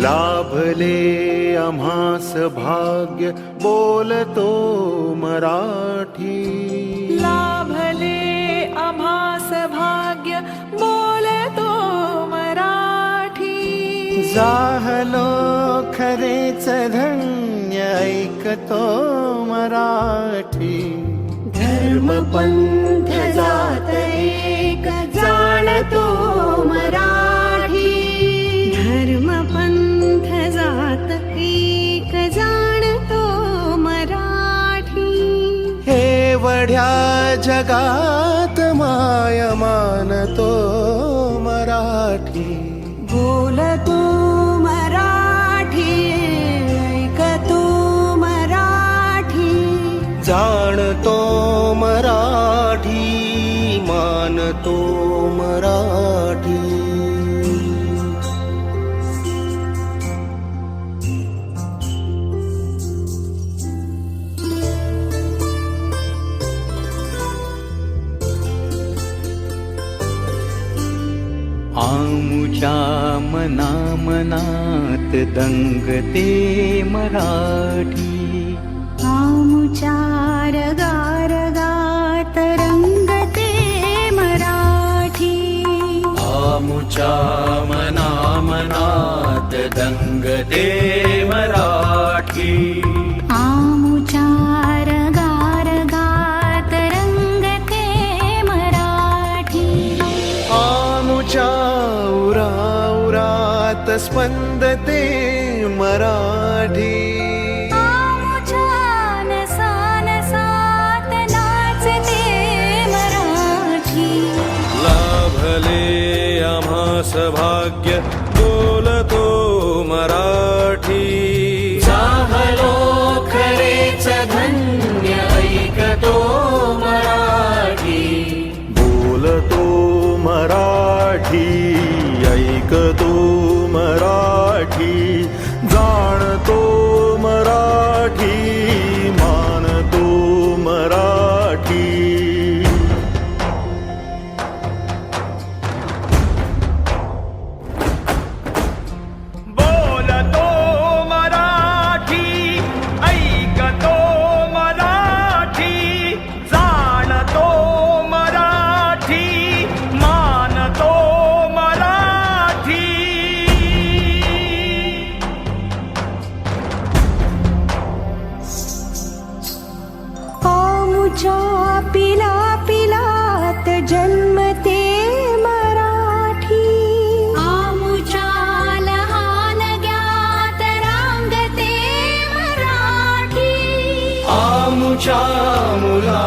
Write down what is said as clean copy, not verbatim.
लाभले आम्हास भाग्य बोलतो मराठी. लाभले आम्हास भाग्य बोलतो मराठी. जाहलो खरेच धन्य ऐकतो मराठी. धर्म पंथ जात एक जाणतो मराठी. धर्म पंथ जात एक जाणतो मराठी. हे वढ्या जगात माय मानतो मराठी. बोलतो मराठी, ऐकतो मराठी. जाणतो मराठी, मानतो मराठी. आमुच्या मना मनात दंगते मराठी. आमुच्या रगारगात रंगते मराठी. आमुच्या मना मनात दंगते मराठी. आमुच्या रगारगात रंगते मराठी. आमुच्या उरात स्पंदते मराठी. आमुच्या नसानसात नाचते मराठी. लाभले आम्हास भाग्य बोलतो मराठी. जाहलो खरेच धन्य ऐकतो मराठी. बोलतो मराठी, ऐकतो मराठी. जाणतो मराठी, मानतो मराठी. बोलतो मराठी, ऐकतो मराठी. जाणतो मराठी, मानतो मराठी. आमुच्या पिला पिलात जन्मते मराठी. आमुच्या लहान ज्ञात रांगते मराठी. आमुच्या मुला